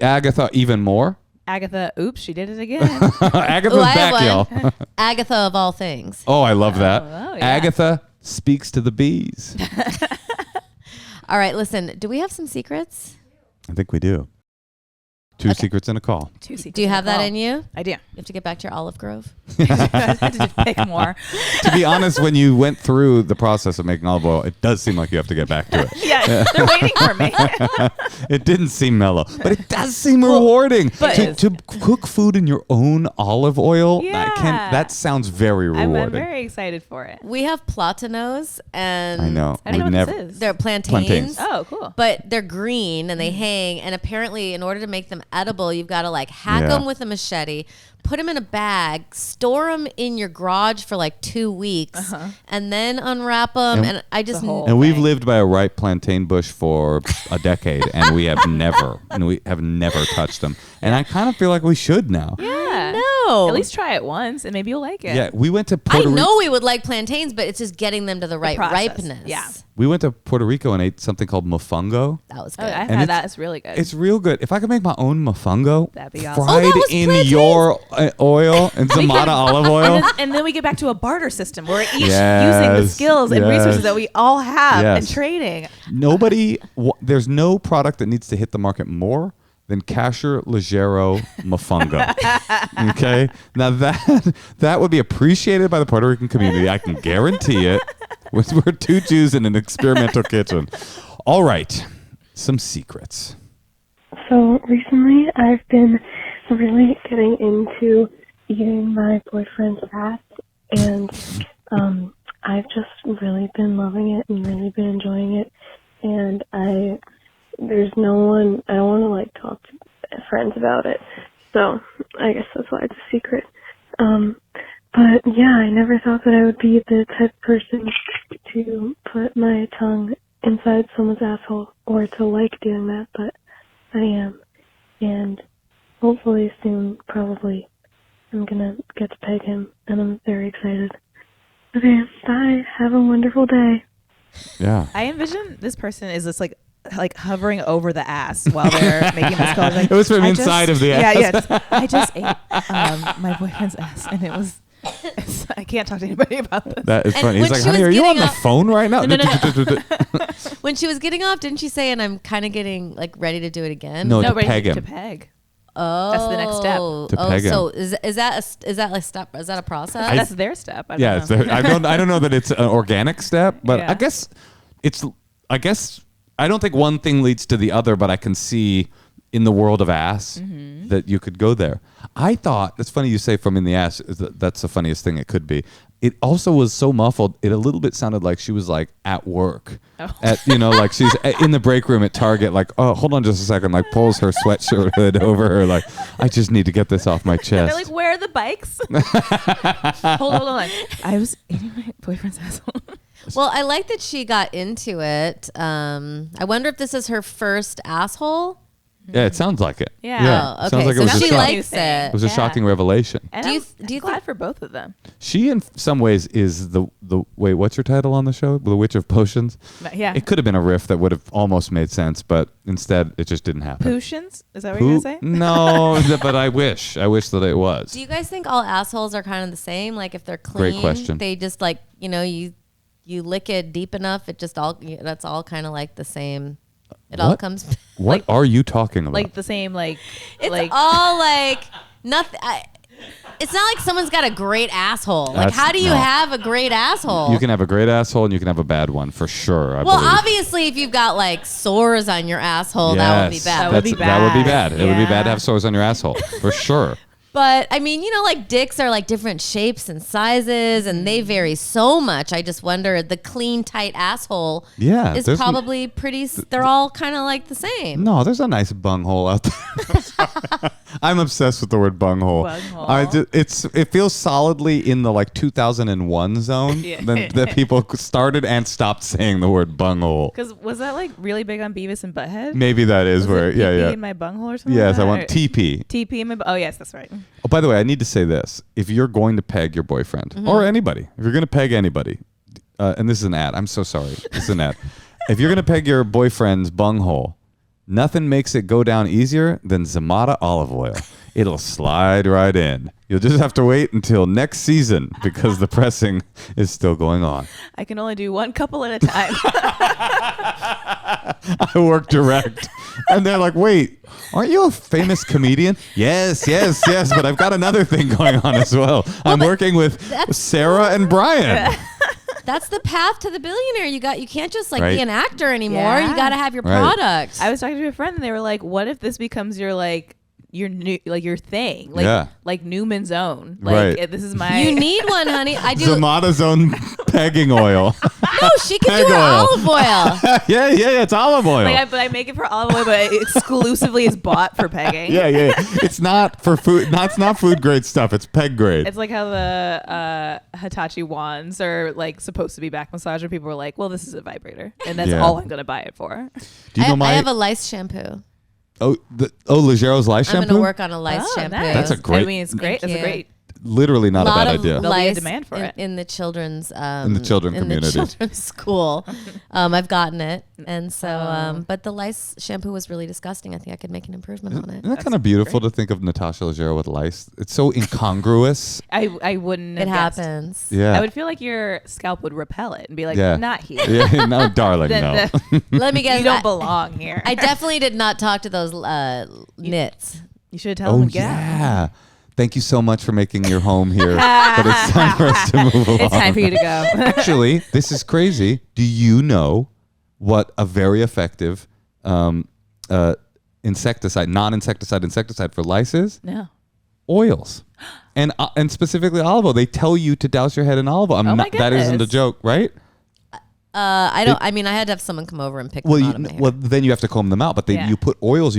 Agatha even more. Agatha, oops, she did it again. Agatha's back, y'all. Agatha of all things. Oh, I love that. Oh, yeah. Agatha speaks to the bees. All right, listen. Do we have some secrets? I think we do. 2 secrets and a call. 2 secrets. Do you have that in you? I do. You have to get back to your Olive Grove. I had to just pick more. To be honest, when you went through the process of making olive oil, it does seem like you have to get back to it. Yeah, they're waiting for me. It didn't seem mellow, but it does seem rewarding. To cook food in your own olive oil, Yeah. that sounds very rewarding. I'm very excited for it. We have platanos, and I know. I don't know what this is. they're plantains. Plantains. Oh, cool. But they're green and they hang. And apparently, in order to make them edible, you've got to like hack Yeah. them with a machete, put them in a bag, store them in your garage for like 2 weeks, and then unwrap them. And I just And we've lived by a ripe plantain bush for a decade, and we have never touched them. And I kind of feel like we should now. Yeah. no. At least try it once, and maybe you'll like it. Yeah, we went to I Puerto Rico. know we would like plantains, but it's just getting them to the right process. ripeness. Yeah. We went to Puerto Rico and ate something called mofongo. That was Oh, good. I've And had that. It's really good. It's real good. If I could make my own mofongo, That'd be awesome. fried Oh, that was in plantains. your oil and Zamata olive oil. and then we get back to a barter system where we're each using the Yes, skills and yes. resources that we all have Yes. and trading. There's no product that needs to hit the market more than Casher Leggero mofongo. Okay, now that would be appreciated by the Puerto Rican community. I can guarantee it. We're 2 Jews in an experimental kitchen. All right, some secrets. So recently I've been really getting into eating my boyfriend's ass, and I've just really been loving it and really been enjoying it. And there's no one, I don't want to like talk to friends about it. So I guess that's why it's a secret. But yeah, I never thought that I would be the type of person to put my tongue inside someone's asshole or to like doing that, but I am. And hopefully soon, probably, I'm gonna get to peg him, and I'm very excited. Okay, bye. Have a wonderful day. Yeah. I envision this person is just like hovering over the ass while they're making this call. Like, It was from I inside just- of the ass. Yeah. I just ate my boyfriend's ass, and it was I can't talk to anybody about this. That is And funny. He's when like, she honey, was are you on getting the up- phone right now? When she was getting off, didn't she say, and I'm kind of getting like ready to do it again? No, No, to ready peg him. to peg. Oh, That's the next step. To peg him. So is that like step? Is that a process? That's their step. I don't Yeah, know. it's there. I don't know that it's an organic step, but Yeah. I guess I don't think one thing leads to the other, but I can see in the world of ass that you could go there. I thought it's funny you say from in the ass. That's the funniest thing it could be. It also was so muffled. It a little bit sounded like she was like at work, like she's in the break room at Target. Like, oh, hold on just a second. Like pulls her sweatshirt hood over her. Like, I just need to get this off my chest. They're like, where are the bikes? hold on. I was eating my boyfriend's asshole. Well, I like that she got into it. I wonder if this is her first asshole. Yeah, it sounds like it. Yeah. Oh, okay. Sounds like So it was a she shock. likes it. It was a shocking revelation. And Do you I'm think- glad for both of them? She, in some ways, is the wait. What's your title on the show? The Witch of Potions. Yeah. It could have been a riff that would have almost made sense, but instead it just didn't happen. Potions? Is that what you're gonna say? No, but I wish that it was. Do you guys think all assholes are kind of the same? Like if they're clean, Great question. they just like you lick it deep enough, it just all that's all kind of like the same. It all What? comes. What are you talking about? Like the same, like It's like all like nothing. It's not like someone's got a great asshole. Like, That's- how do you no. have a great asshole? you can have a great asshole and you can have a bad one for sure. I well, believe. obviously, if you've got like sores on your asshole, that would be Yes, bad. That would be That would be bad. bad. It would be bad Yeah. to have sores on your asshole for sure. But I mean, like dicks are like different shapes and sizes, and they vary so much. I just wonder the clean, tight asshole Yeah, is there's probably pretty. They're all kind of like the same. No, there's a nice bunghole out there. I'm obsessed with the word bunghole. Bunghole. It feels solidly in the like 2001 zone that people started and stopped saying the word bunghole. because was that like really big on Beavis and Butthead? Maybe that is Was where it TP yeah. in my bunghole or something? Yes, I like want that? TP. TP in my. Oh yes, that's right. Oh, by the way, I need to say this: if you're going to peg your boyfriend or anybody, if you're going to peg anybody, and this is an ad. I'm so sorry. This is an ad. If you're going to peg your boyfriend's bunghole, nothing makes it go down easier than Zamata olive oil. It'll slide right in. You'll just have to wait until next season because the pressing is still going on. I can only do one couple at a time. I work direct. And they're like, wait, aren't you a famous comedian? Yes, but I've got another thing going on as well. I'm working with Sarah and Brian. That's the path to the billionaire. You can't just like Right. be an actor anymore. Yeah. You got to have your Right. product. I was talking to a friend and they were like, "What if this becomes your like your new like your thing, like Yeah. like Newman's Own? Like Right. this is my You need one, honey. I do. Zamata's own pegging oil. No, she can Peg do her oil. olive oil. yeah, it's olive oil. like but I make it for olive oil, but it exclusively is bought for pegging. yeah. It's not for food. It's not food grade stuff. It's peg grade. It's like how the Hitachi wands are like supposed to be back massager. People were like, "Well, this is a vibrator, and that's Yeah. all I'm gonna buy it for." Do you know I have a lice shampoo. Legero's lice I'm shampoo? going to work on a lice Oh, shampoo. nice. That's a great- I mean, it's great. That's a you. great. Literally not a lot bad of idea. There'll be a lice demand for it. in the children's children in community. the children's school. I've gotten it, and so but the lice shampoo was really disgusting. I think I could make an improvement on it. Isn't that kind of beautiful to think of Natasha Leggero with lice? It's so incongruous. I wouldn't. It have guessed. happens. Yeah. I would feel like your scalp would repel it and be like, Yeah. "Not here. Yeah, no, darling, Then no. Let me guess. You don't belong here." I definitely did not talk to those nits. You should tell them to get out. yeah. Thank you so much for making your home here. But it's time for us to move along. It's time for you to go. Actually, this is crazy. Do you know what a very effective insecticide, insecticide for lice is? No. Oils. And specifically olive oil. They tell you to douse your head in olive oil. Oh my That isn't a goodness. joke, right? I don't. I mean, I had to have someone come over and pick them out of my hair. Well, then you have to comb them out. But Yeah. you put oils.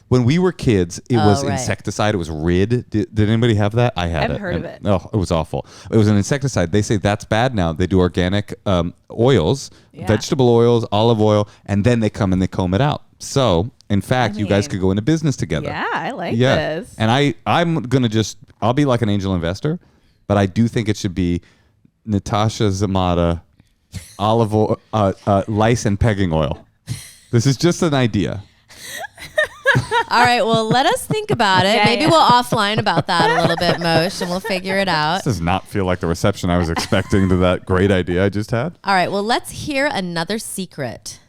When we were kids, it was right. insecticide. It was Rid. Did anybody have that? I had I've it. heard of And- it. Oh, it was awful. It was an insecticide. They say that's bad now. They do organic oils, Yeah. vegetable oils, olive oil, and then they come and they comb it out. So, in fact, you guys mean, could go into business together. Yeah, I like this. And I'm gonna I'll be like an angel investor, but I do think it should be Natasha Zamata olive oil, lice and pegging oil. This is just an idea. All right, well, let us think about it. Yeah, Maybe yeah. we'll offline about that a little bit, Moshe, and we'll figure it out. This does not feel like the reception I was expecting to that great idea I just had. All right, well, let's hear another secret.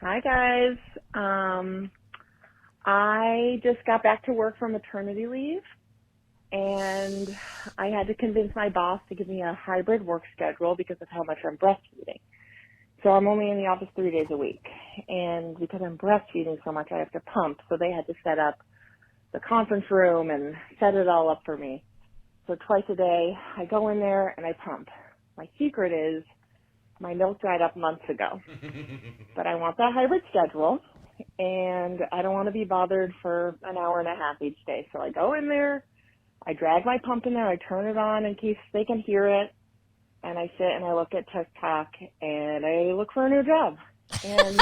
Hi, guys. I just got back to work from maternity leave, and I had to convince my boss to give me a hybrid work schedule because of how much I'm breastfeeding. So I'm only in the office 3 days a week, and because I'm breastfeeding so much, I have to pump. So they had to set up the conference room and set it all up for me. So twice a day, I go in there and I pump. My secret is my milk dried up months ago, but I want that hybrid schedule, and I don't want to be bothered for an hour and a half each day. So I go in there, I drag my pump in there, I turn it on in case they can hear it, and I sit and I look at TikTok and I look for a new job. And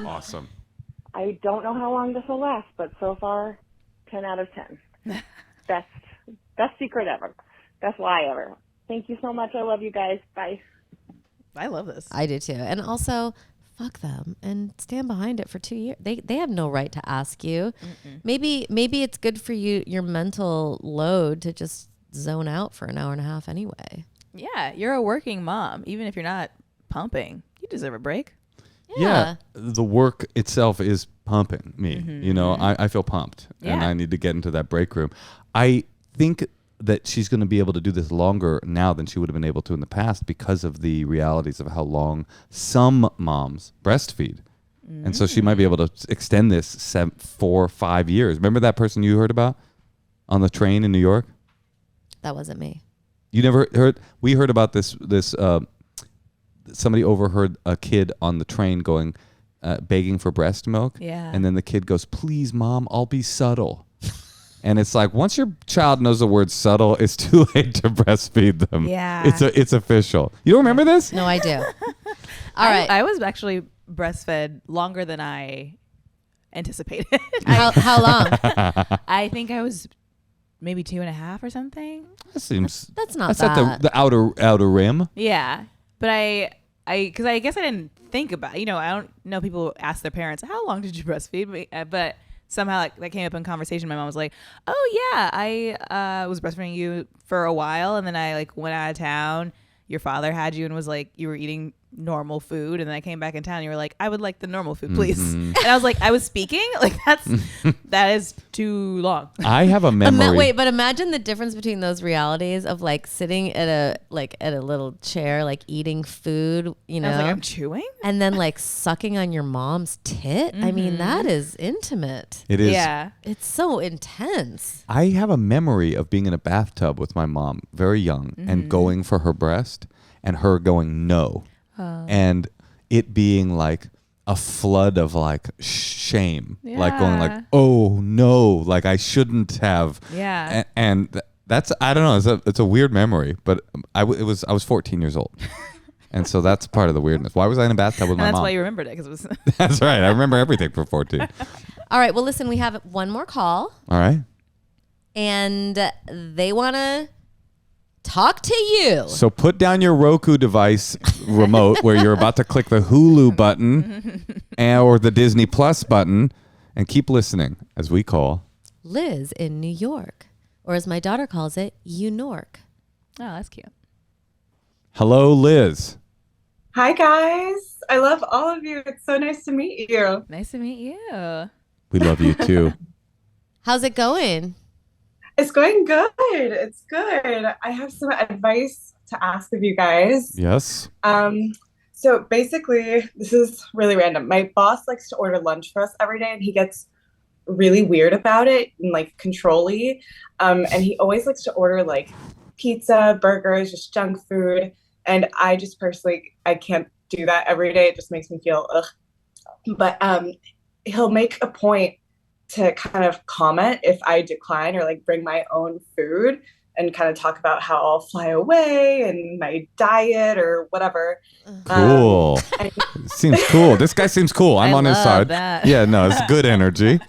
Awesome. I don't know how long this will last, but so far, 10 out of 10. Best secret ever. Best lie ever. Thank you so much. I love you guys. Bye. I love this. I do too. And also, fuck them and stand behind it for 2 years. They have no right to ask you. Maybe it's good for you, your mental load, to just zone out for an hour and a half anyway. Yeah, you're a working mom. Even if you're not pumping, you deserve a break. Yeah. The work itself is pumping me. You know, I feel pumped and Yeah. I need to get into that break room. I think that she's going to be able to do this longer now than she would have been able to in the past because of the realities of how long some moms breastfeed. And so she might be able to extend this 4 or 5 years. Remember that person you heard about on the train in New York? That wasn't me. You never heard? We heard about this. Somebody overheard a kid on the train going, begging for breast milk. Yeah. And then the kid goes, "Please, Mom, I'll be subtle." And it's like, once your child knows the word subtle, it's too late to breastfeed them. Yeah. It's official. You don't remember this? No, I do. All right. I was actually breastfed longer than I anticipated. How long? I think I was maybe 2.5 or something. That seems. That's not That's at bad. the outer rim. Yeah, but because I guess I didn't think about, I don't know, people ask their parents, how long did you breastfeed? But somehow like that came up in conversation. My mom was like, oh yeah, I was breastfeeding you for a while, and then I like went out of town. Your father had you and was like, you were eating normal food, and then I came back in town and you were like, I would like the normal food, please. And I was like, I was speaking? Like that is too long. I have a memory. Wait, but imagine the difference between those realities of like sitting at a little chair, like eating food, I was like, I'm chewing? and then like sucking on your mom's tit. I mean, that is intimate. It is. Yeah. It's so intense. I have a memory of being in a bathtub with my mom, very young, and going for her breast, and her going no, and it being like a flood of like shame, like going like, Yeah. oh no, like I shouldn't have. Yeah. And that's, I don't know, it's a weird memory, but I was 14 years old. And so that's part of the weirdness. Why was I in a bathtub with And my that's mom? why you remembered it, because it was. That's right. I remember everything for 14. All right. Well, listen, we have one more call, All right. and they want to talk to you. So put down your Roku device remote where you're about to click the Hulu button or the Disney Plus button, and keep listening as we call Liz in New York, or as my daughter calls it, Unork. Oh, that's cute. Hello, Liz. Hi, guys. I love all of you. It's so nice to meet you. Nice to meet you. We love you too. How's it going? It's going good. It's good. I have some advice to ask of you guys. Yes. So basically, this is really random. My boss likes to order lunch for us every day, and he gets really weird about it and like control-y. And he always likes to order like pizza, burgers, just junk food. And I just personally, I can't do that every day. It just makes me feel ugh. But he'll make a point to kind of comment if I decline or like bring my own food and kind of talk about how I'll fly away and my diet or whatever. Cool. Seems cool. This guy seems cool. I'm I on his love side. that. Yeah, no, it's good energy.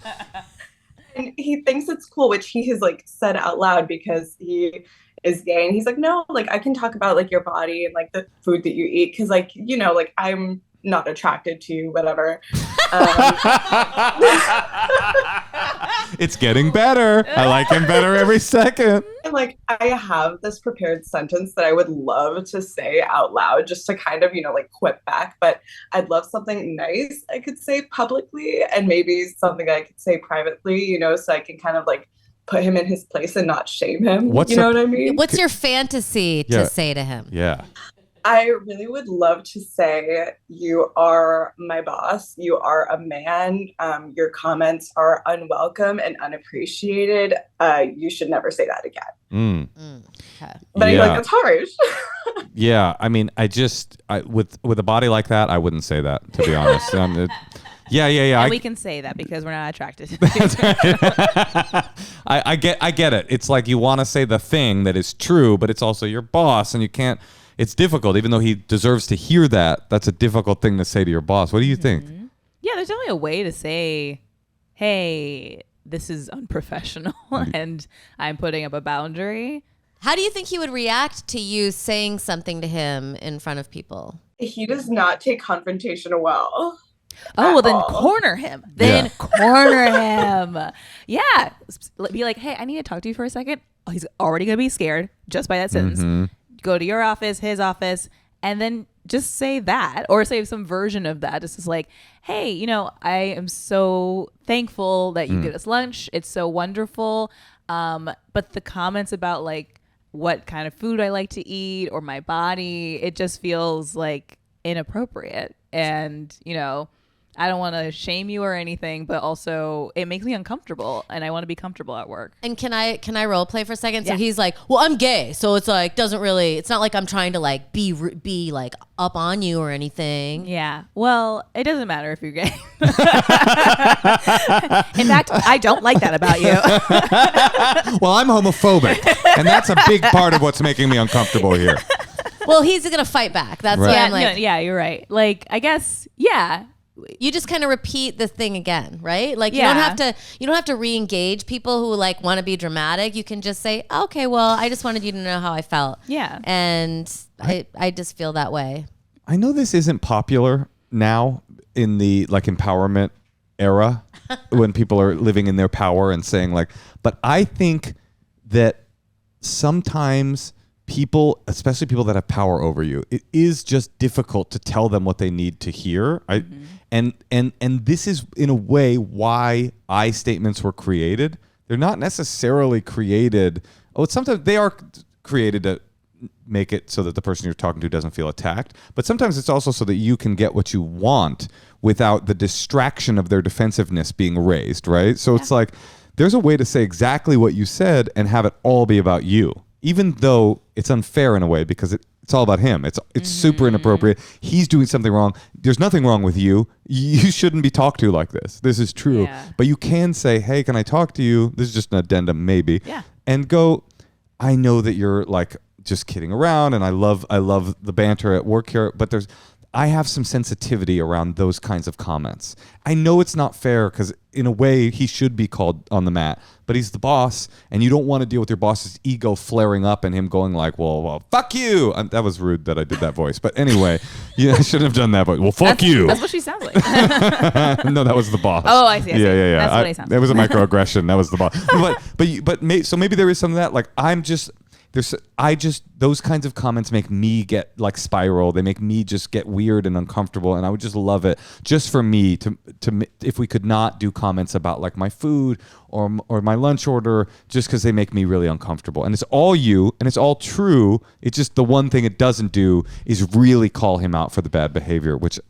And he thinks it's cool, which he has like said out loud because he is gay. And he's like, no, like I can talk about like your body and like the food that you eat. Cause like, you know, like I'm not attracted to you, whatever. It's getting better. I like him better every second. And like, I have this prepared sentence that I would love to say out loud just to kind of, like quip back, but I'd love something nice I could say publicly and maybe something I could say privately, so I can kind of like put him in his place and not shame him. What I mean? What's your fantasy to say to him? Yeah. I really would love to say, you are my boss. You are a man. Your comments are unwelcome and unappreciated. You should never say that again. Okay. But I feel like that's harsh. Yeah. I mean, with a body like that, I wouldn't say that, to be honest. Yeah. And we can say that because we're not attracted to I get it. It's like you want to say the thing that is true, but it's also your boss, and you can't. It's difficult, even though he deserves to hear that. That's a difficult thing to say to your boss. What do you think? Yeah, there's definitely a way to say, hey, this is unprofessional and I'm putting up a boundary. How do you think he would react to you saying something to him in front of people? He does not take confrontation well. Oh, well, then corner him. Corner him. Yeah. Be like, hey, I need to talk to you for a second. Oh, he's already going to be scared just by that sentence. Go to your office, his office, and then just say that, or say some version of that. Just like, hey, I am so thankful that you get us lunch. It's so wonderful. But the comments about like what kind of food I like to eat or my body, it just feels like inappropriate. And, I don't want to shame you or anything, but also it makes me uncomfortable and I want to be comfortable at work. And can I role play for a second? Yeah. So he's like, well, I'm gay. So it's like, it's not like I'm trying to like be like up on you or anything. Yeah. Well, it doesn't matter if you're gay. In fact, I don't like that about you. Well, I'm homophobic, and that's a big part of what's making me uncomfortable here. Well, he's going to fight back. That's Right. why Yeah, I'm like, yeah, you're right. Like, I guess, yeah. you just kind of repeat the thing again, right? Like Yeah. you don't have to re-engage people who like want to be dramatic. You can just say, okay, well, I just wanted you to know how I felt. Yeah. And I just feel that way. I know this isn't popular now in the like empowerment era when people are living in their power and saying like, but I think that sometimes people, especially people that have power over you, it is just difficult to tell them what they need to hear. And this is in a way why I statements were created. They're not necessarily created. Sometimes they are created to make it so that the person you're talking to doesn't feel attacked. But sometimes it's also so that you can get what you want without the distraction of their defensiveness being raised, right? So it's like there's a way to say exactly what you said and have it all be about you, even though it's unfair in a way because it's all about him. It's super inappropriate. He's doing something wrong. There's nothing wrong with you. You shouldn't be talked to like this. This is true. Yeah. But you can say, hey, can I talk to you? This is just an addendum maybe. Yeah. And go, I know that you're like just kidding around and I love the banter at work here, but I have some sensitivity around those kinds of comments. I know it's not fair because in a way he should be called on the mat, but he's the boss and you don't want to deal with your boss's ego flaring up and him going like, well, fuck you. That was rude that I did that voice. But anyway, I shouldn't have done that voice. Well, fuck you. That's what she sounds like. No, that was the boss. Oh, I see. Yeah. That's what he sounds That was a microaggression. That was the boss. So maybe there is some of that. Like those kinds of comments make me get like spiral. They make me just get weird and uncomfortable. And I would just love it just for me to if we could not do comments about like my food or my lunch order, just because they make me really uncomfortable. And it's all you and it's all true. It's just the one thing it doesn't do is really call him out for the bad behavior, which.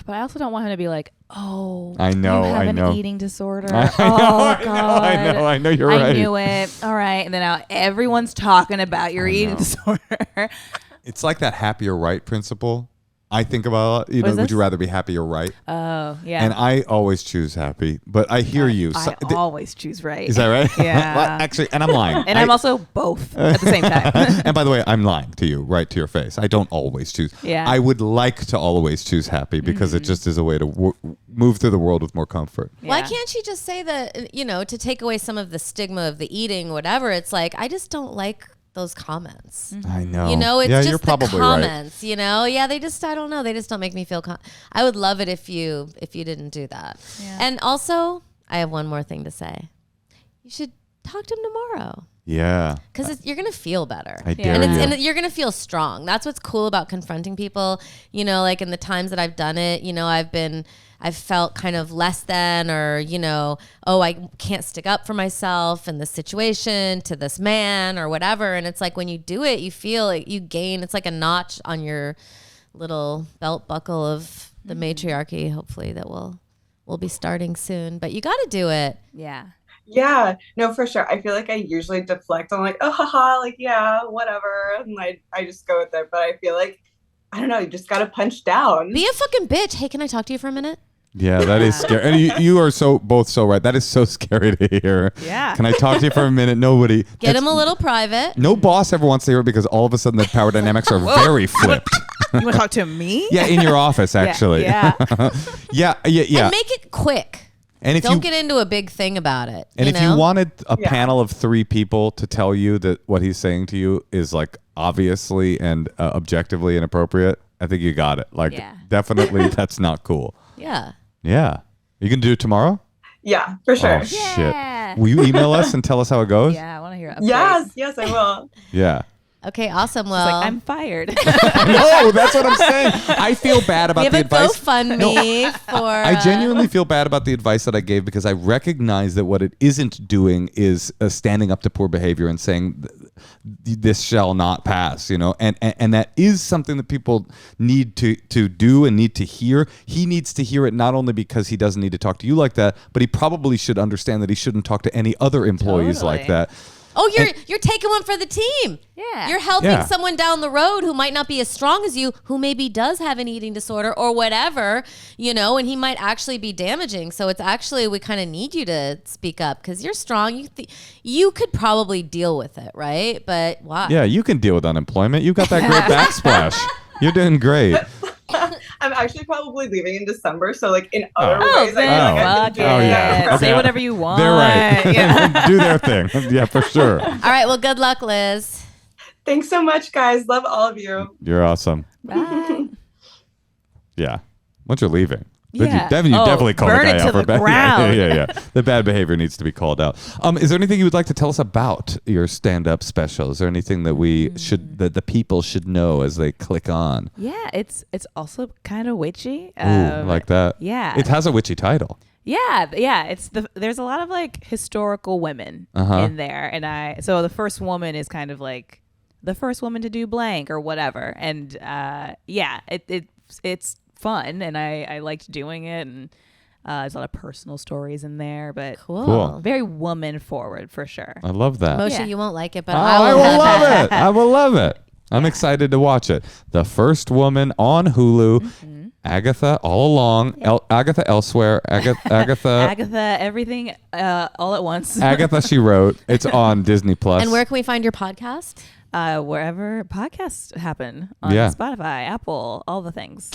But I also don't want him to be like, oh, I know, you have I know. an eating disorder. I know, you're right. I knew it. All right. And then now everyone's talking about your eating disorder. It's like that happy or right principle. I think about, would you rather be happy or right? Oh, yeah. And I always choose happy, but I hear you. I always choose right. Is that right? Yeah. Well, actually, and I'm lying. And I'm also both at the same time. And by the way, I'm lying to you, right to your face. I don't always choose. Yeah. I would like to always choose happy because it just is a way to move through the world with more comfort. Yeah. Why can't she just say that, to take away some of the stigma of the eating, whatever? It's like, I just don't like those comments. I know. You know, it's you're just the probably comments, you know? Yeah, they just, I don't know. They just don't make me feel, I would love it if you didn't do that. Yeah. And also, I have one more thing to say. You should talk to him tomorrow. Yeah. Because you're going to feel better. I dare you. And you're going to feel strong. That's what's cool about confronting people. You know, like in the times that I've done it, you know, I've felt kind of less than, or, you know, oh, I can't stick up for myself in this situation to this man or whatever. And it's like when you do it, you feel like you gain, it's like a notch on your little belt buckle of the matriarchy, hopefully, that will be starting soon. But you got to do it. Yeah. Yeah, no, for sure. I feel like I usually deflect. I'm like, oh, haha, like, yeah, whatever. And I just go with it. But I feel like, I don't know, you just got to punch down. Be a fucking bitch. Hey, can I talk to you for a minute? Yeah, that is scary. And you are both so right. That is so scary to hear. Yeah. Can I talk to you for a minute? Nobody. Get him a little private. No boss ever wants to hear it because all of a sudden the power dynamics are very flipped. You want to talk to me? Yeah, in your office, actually. Yeah. Yeah. And make it quick. And if don't get into a big thing about it. And if you wanted a panel of 3 people to tell you that what he's saying to you is like obviously and objectively inappropriate, I think you got it. Like, definitely that's not cool. Yeah. Yeah. You can do it tomorrow? Yeah, for sure. Oh, shit. Will you email us and tell us how it goes? Yeah, I want to hear updates. Yes, I will. Yeah. Okay, awesome. Well, it's like, I'm fired. No, that's what I'm saying. I feel bad about the advice. GoFundMe for. I genuinely feel bad about the advice that I gave because I recognize that what it isn't doing is standing up to poor behavior and saying this shall not pass, you know, and that is something that people need to do and need to hear. He needs to hear it not only because he doesn't need to talk to you like that, but he probably should understand that he shouldn't talk to any other employees like that. Oh, you're taking one for the team. Yeah. You're helping someone down the road who might not be as strong as you, who maybe does have an eating disorder or whatever, you know, and he might actually be damaging. So it's actually, we kind of need you to speak up because you're strong. You could probably deal with it, right? But why? Yeah, you can deal with unemployment. You got that great backsplash. You're doing great. I'm actually probably leaving in December, so like in other ways, I feel like Okay. Say whatever you want. They're right. Yeah. Do their thing. Yeah, for sure. All right. Well, good luck, Liz. Thanks so much, guys. Love all of you. You're awesome. Bye. Yeah. Once you're leaving. Yeah. You definitely call the burn guy it out to for the bad. ground. Yeah. The bad behavior needs to be called out. Is there anything you would like to tell us about your stand-up special? Is there anything that that the people should know as they click on? Yeah, it's also kind of witchy. Ooh, like that. Yeah. It has a witchy title. Yeah. There's a lot of like historical women in there, and so the first woman is kind of like the first woman to do blank or whatever, and it's fun, and I liked doing it, and there's a lot of personal stories in there, but Cool. very woman forward for sure. I love that. Moshe, you won't like it, but I will love it. I will love it. I'm excited to watch it. The First Woman on Hulu. Mm-hmm. Agatha all along. Agatha elsewhere. Agatha. Agatha everything all at once. Agatha she wrote. It's on Disney Plus. And where can we find your podcast? Wherever podcasts happen, on Spotify, Apple, all the things.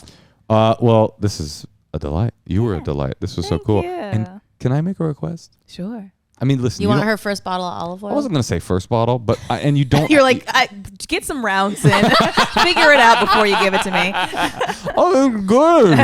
Well, this is a delight. You were a delight. This was so cool. You. And can I make a request? Sure. I mean, listen. You want her first bottle of olive oil? I wasn't going to say first bottle, but and you don't. You're like, get some rounds in. Figure it out before you give it to me. Oh, good.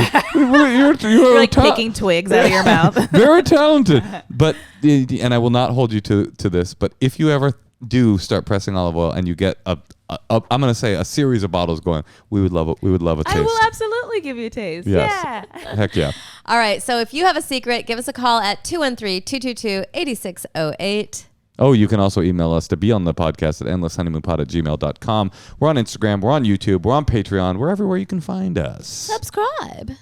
You're like picking twigs out of your mouth. Very talented. But and I will not hold you to this. But if you ever do start pressing olive oil and you get I'm going to say a series of bottles going, we would love it. We would love a taste. I will absolutely give you a taste. Yes. Yeah. Heck yeah. All right. So if you have a secret, give us a call at 213-222-8608. Oh, you can also email us to be on the podcast at endlesshoneymoonpod@gmail.com. We're on Instagram. We're on YouTube. We're on Patreon. We're everywhere you can find us. Subscribe.